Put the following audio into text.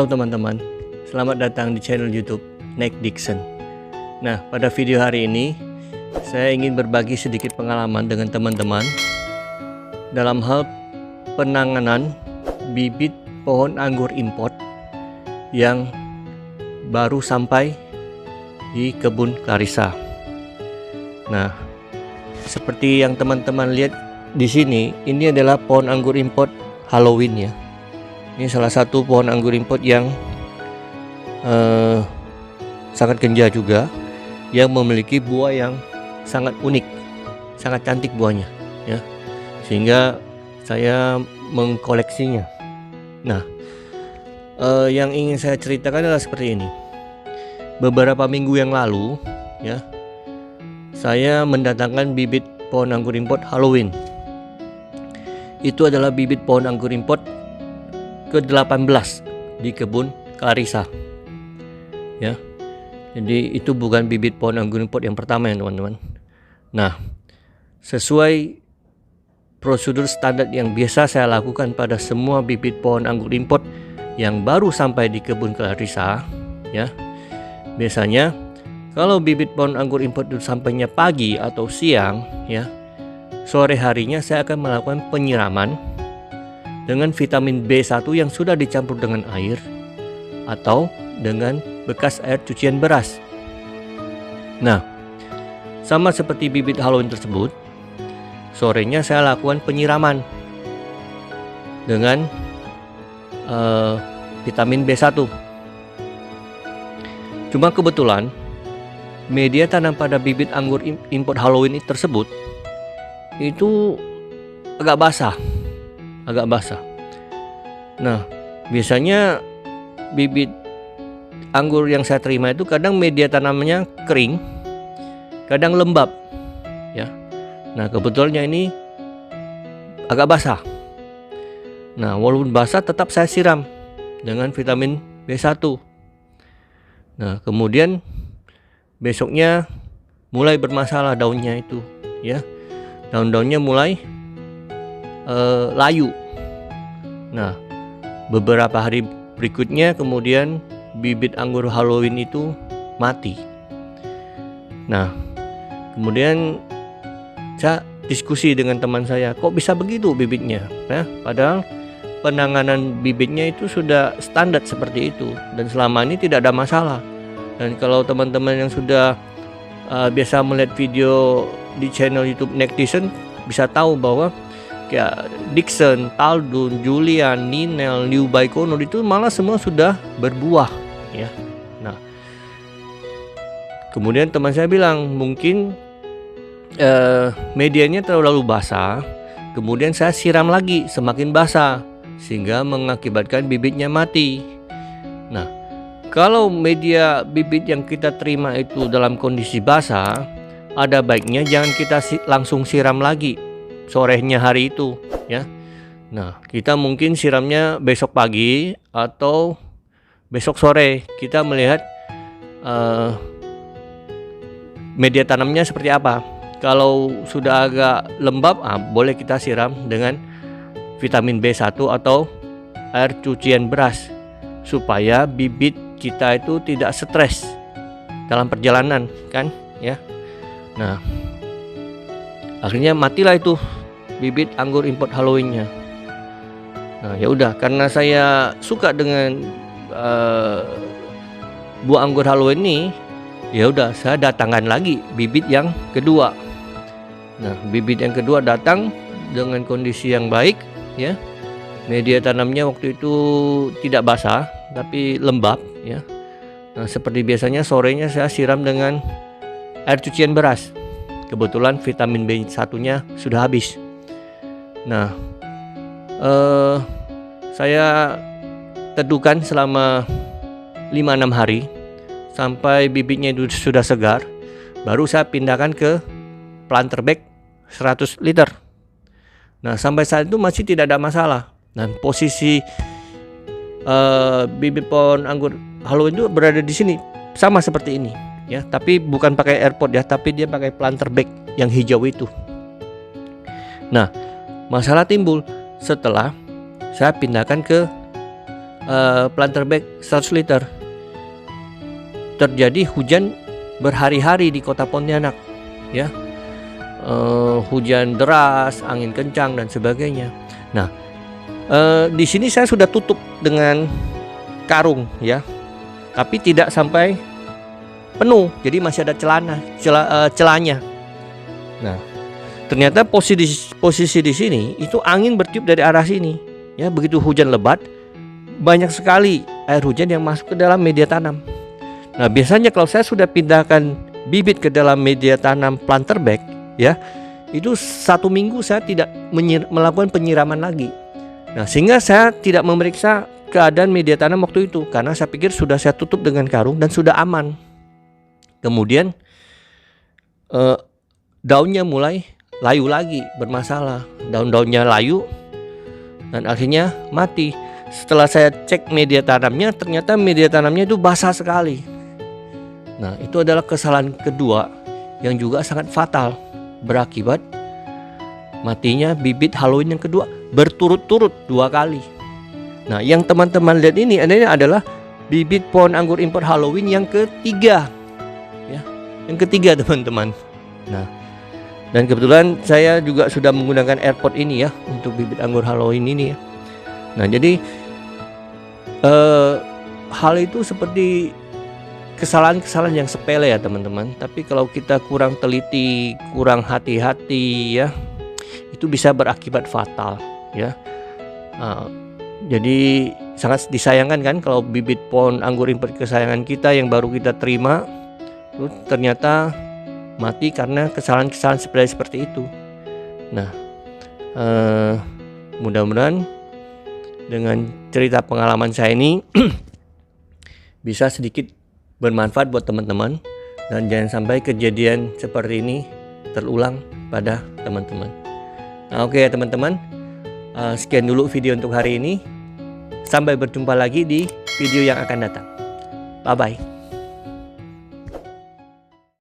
Halo teman-teman, selamat datang di channel YouTube Nick Dixon. Nah, pada video hari ini saya ingin berbagi sedikit pengalaman dengan teman-teman dalam hal penanganan bibit pohon anggur import yang baru sampai di kebun Clarissa. Nah, seperti yang teman-teman lihat di sini, ini adalah pohon anggur import Halloween ya. Ini salah satu pohon anggur import yang sangat genja juga, yang memiliki buah yang sangat unik, sangat cantik buahnya ya, sehingga saya mengkoleksinya. Nah, yang ingin saya ceritakan adalah seperti ini. Beberapa minggu yang lalu ya, saya mendatangkan bibit pohon anggur import Halloween. Itu adalah bibit pohon anggur import ke-18 di kebun Clarissa ya. Jadi itu bukan bibit pohon anggur import yang pertama ya teman-teman. Nah, sesuai prosedur standar yang biasa saya lakukan pada semua bibit pohon anggur import yang baru sampai di kebun Clarissa ya, biasanya kalau bibit pohon anggur import itu sampainya pagi atau siang ya, sore harinya saya akan melakukan penyiraman dengan vitamin B1 yang sudah dicampur dengan air atau dengan bekas air cucian beras. Nah, sama seperti bibit Halloween tersebut, sorenya saya lakukan penyiraman dengan vitamin B1. Cuma kebetulan media tanam pada bibit anggur import Halloween tersebut itu agak basah. Nah, biasanya bibit anggur yang saya terima itu kadang media tanamnya kering, kadang lembab ya. Nah, kebetulannya ini agak basah. Nah, walaupun basah tetap saya siram dengan vitamin B1. Nah, kemudian besoknya mulai bermasalah daunnya itu ya. Daun-daunnya mulai layu. Nah, beberapa hari berikutnya kemudian bibit anggur Halloween itu mati. Nah, kemudian saya diskusi dengan teman saya, kok bisa begitu bibitnya ya? Padahal penanganan bibitnya itu sudah standar seperti itu dan selama ini tidak ada masalah. Dan kalau teman-teman yang sudah biasa melihat video di channel YouTube Nick Dixon bisa tahu bahwa kayak Dixon, Taldun, Julian, Ninel, New Baikono itu malah semua sudah berbuah ya. Nah, kemudian teman saya bilang mungkin medianya terlalu basah, kemudian saya siram lagi semakin basah sehingga mengakibatkan bibitnya mati. Nah, kalau media bibit yang kita terima itu dalam kondisi basah, ada baiknya jangan kita langsung siram lagi sorenya hari itu ya. Nah, kita mungkin siramnya besok pagi atau besok sore. Kita melihat media tanamnya seperti apa. Kalau sudah agak lembab, boleh kita siram dengan vitamin B1 atau air cucian beras supaya bibit kita itu tidak stres dalam perjalanan kan ya. Nah, akhirnya matilah itu bibit anggur import Halloween-nya. Nah, ya udah, karena saya suka dengan buah anggur Halloween ini, ya udah saya datangkan lagi bibit yang kedua. Nah, bibit yang kedua datang dengan kondisi yang baik ya. Media tanamnya waktu itu tidak basah tapi lembab ya. Nah, seperti biasanya sorenya saya siram dengan air cucian beras. Kebetulan vitamin B1-nya sudah habis. Nah, saya teduhkan selama 5-6 hari sampai bibitnya itu sudah segar. Baru saya pindahkan ke planter bag 100 liter. Nah, sampai saat itu masih tidak ada masalah. Dan posisi bibit pohon anggur Halloween itu berada di sini sama seperti ini ya, tapi bukan pakai airport ya, tapi dia pakai planter bag yang hijau itu. Nah, masalah timbul setelah saya pindahkan ke planter bag 100 liter. Terjadi hujan berhari-hari di kota Pontianak, ya. Hujan deras, angin kencang dan sebagainya. Nah, di sini saya sudah tutup dengan karung, ya, tapi tidak sampai penuh, jadi masih ada celahnya. Nah, ternyata posisi di sini itu angin bertiup dari arah sini, ya. Begitu hujan lebat, banyak sekali air hujan yang masuk ke dalam media tanam. Nah, biasanya kalau saya sudah pindahkan bibit ke dalam media tanam planter bag, ya, itu 1 minggu saya tidak melakukan penyiraman lagi. Nah, sehingga saya tidak memeriksa keadaan media tanam waktu itu, karena saya pikir sudah saya tutup dengan karung dan sudah aman. Kemudian daunnya mulai layu lagi, bermasalah. Daun-daunnya layu dan akhirnya mati. Setelah saya cek media tanamnya, ternyata media tanamnya itu basah sekali. Nah, itu adalah kesalahan kedua yang juga sangat fatal, berakibat matinya bibit Halloween yang kedua berturut-turut 2 kali. Nah, yang teman-teman lihat ini adalah bibit pohon anggur impor Halloween yang ketiga, ya, yang ketiga teman-teman. Nah, dan kebetulan saya juga sudah menggunakan airport ini, ya, untuk bibit anggur Halloween ini, ya. Nah, jadi hal itu seperti kesalahan-kesalahan yang sepele, ya teman-teman. Tapi kalau kita kurang teliti, kurang hati-hati, ya, itu bisa berakibat fatal, ya. Jadi sangat disayangkan kan kalau bibit pohon anggur impor kesayangan kita yang baru kita terima itu ternyata mati karena kesalahan-kesalahan sepele seperti itu. Nah, mudah-mudahan dengan cerita pengalaman saya ini bisa sedikit bermanfaat buat teman-teman, dan jangan sampai kejadian seperti ini terulang pada teman-teman. Nah, oke ya teman-teman, sekian dulu video untuk hari ini. Sampai berjumpa lagi di video yang akan datang. Bye bye.